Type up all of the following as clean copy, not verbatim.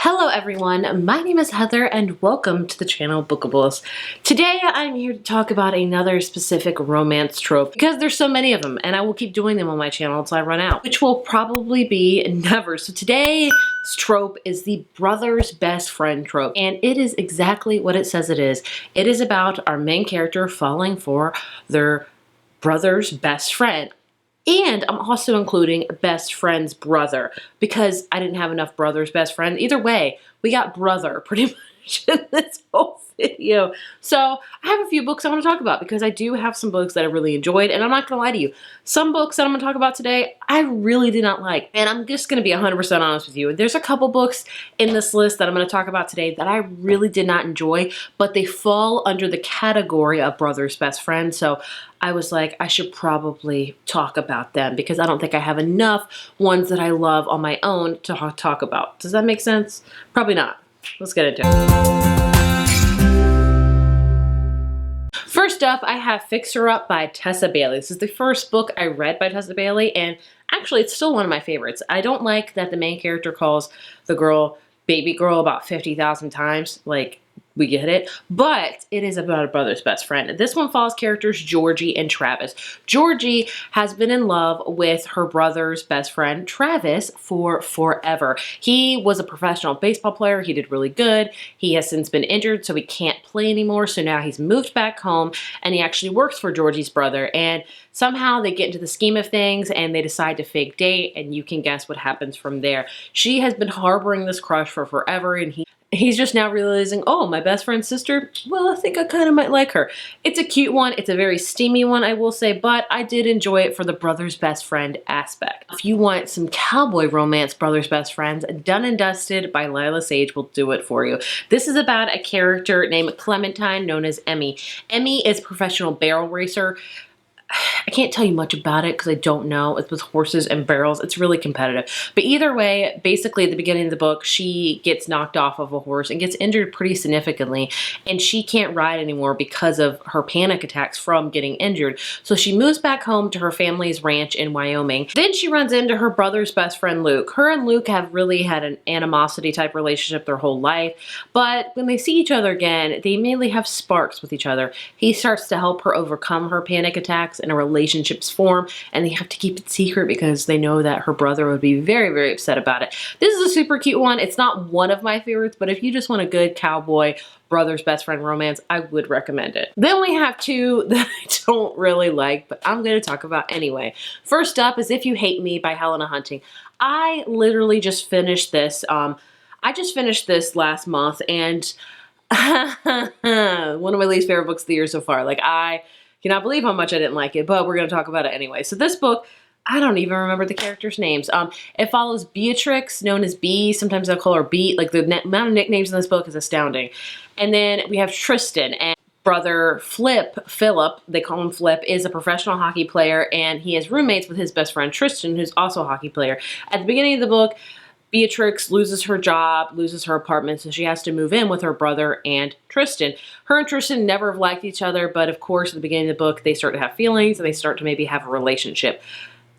Hello everyone, my name is Heather and welcome to the channel Bookables. Today I'm here to talk about another specific romance trope because there's so many of them and I will keep doing them on my channel until I run out, which will probably be never. So today's trope is the brother's best friend trope, and it is exactly what it says it is. It is about our main character falling for their brother's best friend. And I'm also including best friend's brother because I didn't have enough brother's best friend. Either way, we got brother pretty much in this whole video. So I have a few books I want to talk about because I do have some books that I really enjoyed, and I'm not going to lie to you. Some books that I'm going to talk about today, I really did not like. And I'm just going to be 100% honest with you. There's a couple books in this list that I'm going to talk about today that I really did not enjoy, but they fall under the category of brother's best friend. So I was like, I should probably talk about them because I don't think I have enough ones that I love on my own to talk about. Does that make sense? Probably not. Let's get into it. First up, I have Fix Her Up by Tessa Bailey. This is the first book I read by Tessa Bailey, and actually it's still one of my favorites. I don't like that the main character calls the girl baby girl about 50,000 times. Like, we get it, but it is about a brother's best friend. This one follows characters Georgie and Travis. Georgie has been in love with her brother's best friend, Travis, for forever. He was a professional baseball player. He did really good. He has since been injured, so he can't play anymore. So now he's moved back home, and he actually works for Georgie's brother. And somehow they get into the scheme of things, and they decide to fake date, and you can guess what happens from there. She has been harboring this crush for forever, and he's just now realizing, oh, my best friend's sister? Well, I think I kind of might like her. It's a cute one. It's a very steamy one, I will say, but I did enjoy it for the brother's best friend aspect. If you want some cowboy romance brother's best friends, Done and Dusted by Lila Sage will do it for you. This is about a character named Clementine known as Emmy. Emmy is a professional barrel racer. I can't tell you much about it because I don't know. It's with horses and barrels. It's really competitive. But either way, basically at the beginning of the book, she gets knocked off of a horse and gets injured pretty significantly. And she can't ride anymore because of her panic attacks from getting injured. So she moves back home to her family's ranch in Wyoming. Then she runs into her brother's best friend, Luke. Her and Luke have really had an animosity type relationship their whole life. But when they see each other again, they immediately have sparks with each other. He starts to help her overcome her panic attacks and a relationships form, and they have to keep it secret because they know that her brother would be very, very upset about it. This is a super cute one. It's not one of my favorites, but if you just want a good cowboy brother's best friend romance, I would recommend it. Then we have two that I don't really like, but I'm going to talk about anyway. First up is If You Hate Me by Helena Hunting. I literally just finished this. I just finished this last month, and one of my least favorite books of the year so far. Like, I cannot believe how much I didn't like it, but we're going to talk about it anyway. So this book, I don't even remember the characters' names. It follows Beatrix, known as Bee. Sometimes they'll call her Beat. Like, the amount of nicknames in this book is astounding. And then we have Tristan, and brother Philip, they call him Flip, is a professional hockey player, and he is roommates with his best friend Tristan, who's also a hockey player. At the beginning of the book, Beatrix loses her job, loses her apartment, so she has to move in with her brother and Tristan. Her and Tristan never have liked each other, but of course at the beginning of the book they start to have feelings and they start to maybe have a relationship.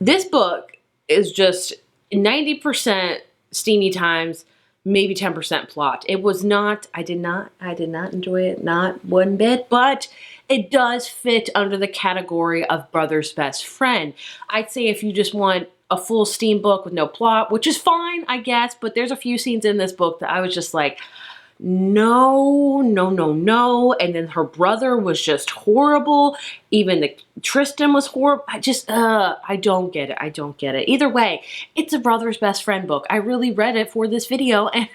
This book is just 90% steamy times, maybe 10% plot. It was not, I did not enjoy it, not one bit, but it does fit under the category of brother's best friend. I'd say if you just want a full steam book with no plot, which is fine, I guess, but there's a few scenes in this book that I was just like, no. And then her brother was just horrible. Even Tristan was horrible. I don't get it. I don't get it. Either way, it's a brother's best friend book. I really read it for this video and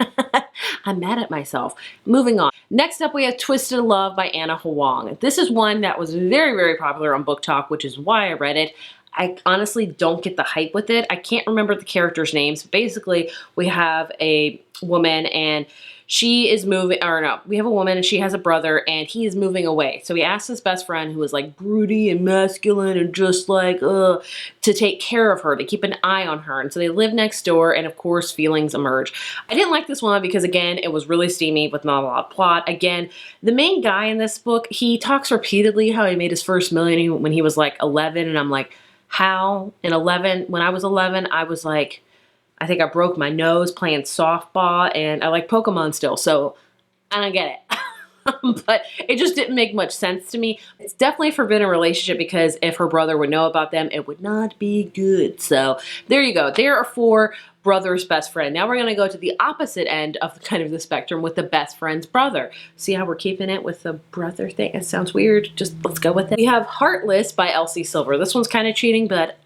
I'm mad at myself. Moving on. Next up, we have Twisted Love by Anna Huang. This is one that was very, very popular on Book Talk, which is why I read it. I honestly don't get the hype with it. I can't remember the characters' names. Basically, we have a woman and she is moving, or no, we have a woman and she has a brother and he is moving away. So he asks his best friend, who is like broody and masculine and just like, to take care of her, to keep an eye on her. And so they live next door, and of course feelings emerge. I didn't like this one because again, it was really steamy with not a lot of plot. Again, the main guy in this book, he talks repeatedly how he made his first million when he was like 11. And I'm like, how? In 11, when I was 11, I was like, I think I broke my nose playing softball, and I like Pokemon still, so I don't get it. But it just didn't make much sense to me. It's definitely a forbidden relationship because if her brother would know about them, it would not be good. So there you go. There are 4 brothers' best friend. Now we're going to go to the opposite end of the kind of the spectrum with the best friend's brother. See how we're keeping it with the brother thing? It sounds weird. Just let's go with it. We have Heartless by Elsie Silver. This one's kind of cheating, but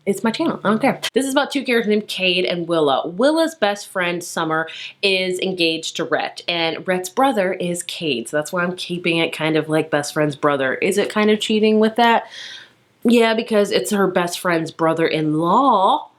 it's my channel. I don't care. This is about 2 characters named Cade and Willa. Willa's best friend, Summer, is engaged to Rhett, and Rhett's brother is Cade. So that's why I'm keeping it kind of like best friend's brother. Is it kind of cheating with that? Yeah, because it's her best friend's brother-in-law.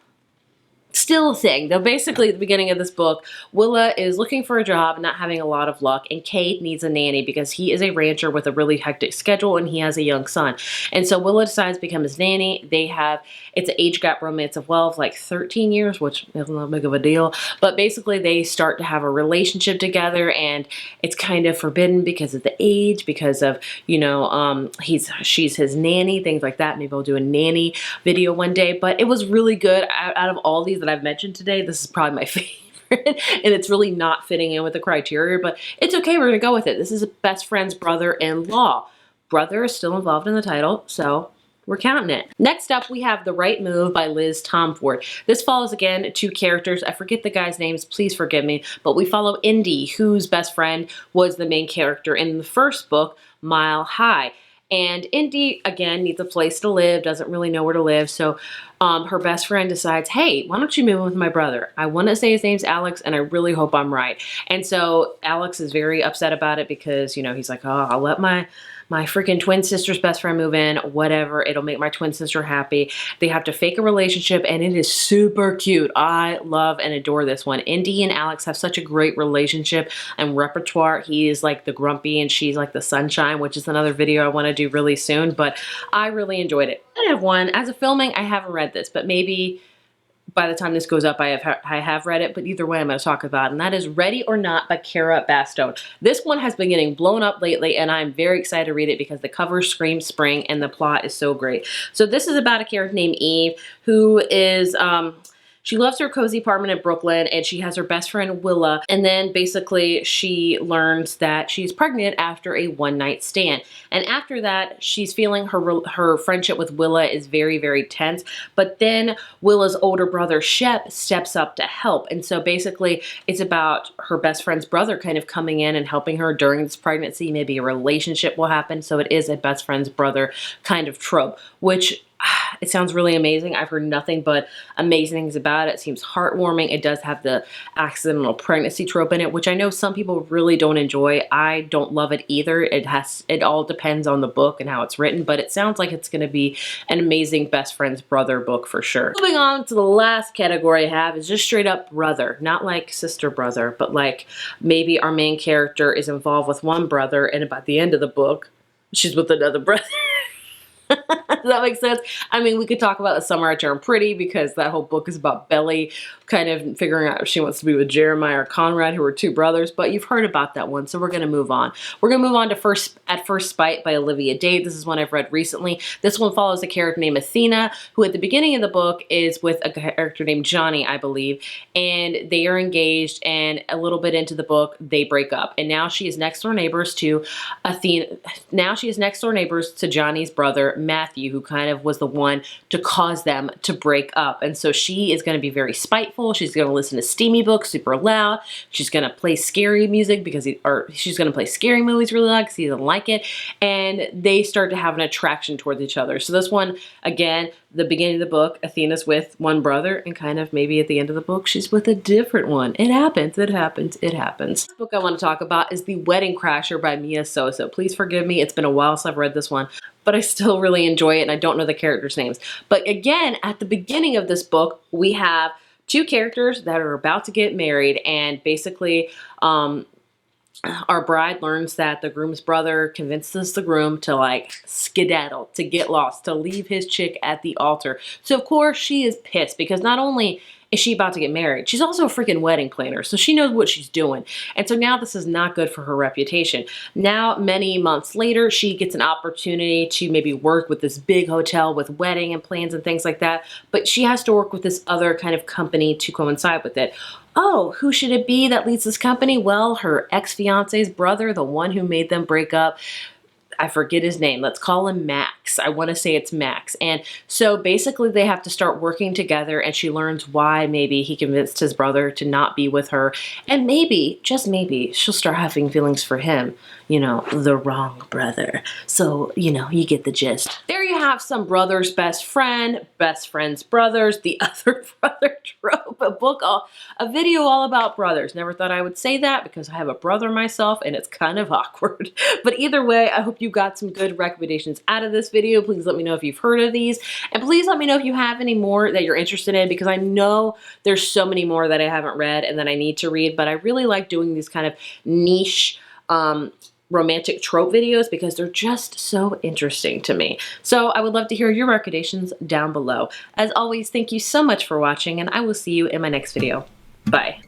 Still a thing. Though basically at the beginning of this book, Willa is looking for a job, not having a lot of luck, and Cade needs a nanny because he is a rancher with a really hectic schedule and he has a young son. And so Willa decides to become his nanny. It's an age gap romance of like 13 years, which is not big of a deal. But basically they start to have a relationship together, and it's kind of forbidden because of the age, because of, you know, she's his nanny, things like that. Maybe I'll do a nanny video one day. But it was really good. Out of all these that I've mentioned today, this is probably my favorite. And it's really not fitting in with the criteria, but it's okay. We're gonna go with it. This is a best friend's brother-in-law. Brother is still involved in the title, so we're counting it. Next up, we have The Right Move by Liz Tomford. This follows, again, 2 characters. I forget the guys' names, please forgive me, but we follow Indy, whose best friend was the main character in the first book, Mile High. And Indy, again, needs a place to live, doesn't really know where to live, so her best friend decides, hey, why don't you move in with my brother? I want to say his name's Alex, and I really hope I'm right. And so Alex is very upset about it because, you know, he's like, oh, I'll let my freaking twin sister's best friend move in, whatever, it'll make my twin sister happy. They have to fake a relationship, and it is super cute. I love and adore this one. Indy and Alex have such a great relationship and repertoire. He is like the grumpy and she's like the sunshine, which is another video I want to do really soon, but I really enjoyed it. I have one, as a filming, I haven't read this, but maybe by the time this goes up, I have read it, but either way, I'm going to talk about it, and that is Ready or Not by Kara Bastone. This one has been getting blown up lately, and I'm very excited to read it because the cover screams spring, and the plot is so great. So this is about a character named Eve, who is, she loves her cozy apartment in Brooklyn, and she has her best friend Willa, and then basically she learns that she's pregnant after a one-night stand. And after that, she's feeling her friendship with Willa is very, very tense, but then Willa's older brother Shep steps up to help. And so basically it's about her best friend's brother kind of coming in and helping her during this pregnancy. Maybe a relationship will happen. So it is a best friend's brother kind of trope, which it sounds really amazing. I've heard nothing but amazing things about it. It seems heartwarming. It does have the accidental pregnancy trope in it, which I know some people really don't enjoy. I don't love it either. It all depends on the book and how it's written, but it sounds like it's going to be an amazing best friend's brother book for sure. Moving on to the last category I have is just straight up brother. Not like sister brother, but like maybe our main character is involved with one brother and about the end of the book, she's with another brother. Does that make sense? I mean, we could talk about The Summer I Turned Pretty because that whole book is about Belly kind of figuring out if she wants to be with Jeremiah or Conrad, who are 2 brothers, but you've heard about that one, so we're going to move on. We're going to move on to At First Spite by Olivia Dade. This is one I've read recently. This one follows a character named Athena, who at the beginning of the book is with a character named Johnny, I believe, and they are engaged, and a little bit into the book, they break up, and now she is next door neighbors to Athena. Now she is next door neighbors to Johnny's brother, Matthew, who kind of was the one to cause them to break up. And so she is going to be very spiteful. She's going to listen to steamy books super loud. She's going to play scary music she's going to play scary movies really loud because he doesn't like it. And they start to have an attraction towards each other. So this one, again, the beginning of the book, Athena's with one brother, and kind of maybe at the end of the book, she's with a different one. It happens, it happens, it happens. The book I want to talk about is The Wedding Crasher by Mia Sosa. Please forgive me, it's been a while since I've read this one, but I still really enjoy it, and I don't know the characters' names. But again, at the beginning of this book, we have 2 characters that are about to get married, and basically, our bride learns that the groom's brother convinces the groom to like skedaddle, to get lost, to leave his chick at the altar. So of course she is pissed because not only is she about to get married? She's also a freaking wedding planner, so she knows what she's doing. And so now this is not good for her reputation. Now, many months later, she gets an opportunity to maybe work with this big hotel with wedding and plans and things like that, but she has to work with this other kind of company to coincide with it. Oh, who should it be that leads this company? Well, her ex-fiance's brother, the one who made them break up. I forget his name. Let's call him Max. I want to say it's Max. And so basically they have to start working together, and she learns why maybe he convinced his brother to not be with her. And maybe, just maybe, she'll start having feelings for him. You know, the wrong brother. So, you know, you get the gist. There you have some brother's best friend, best friend's brothers, the other brother trope, a video all about brothers. Never thought I would say that because I have a brother myself and it's kind of awkward. But either way, I hope you got some good recommendations out of this video. Please let me know if you've heard of these. And please let me know if you have any more that you're interested in, because I know there's so many more that I haven't read and that I need to read. But I really like doing these kind of niche romantic trope videos because they're just so interesting to me. So I would love to hear your recommendations down below. As always, thank you so much for watching, and I will see you in my next video. Bye.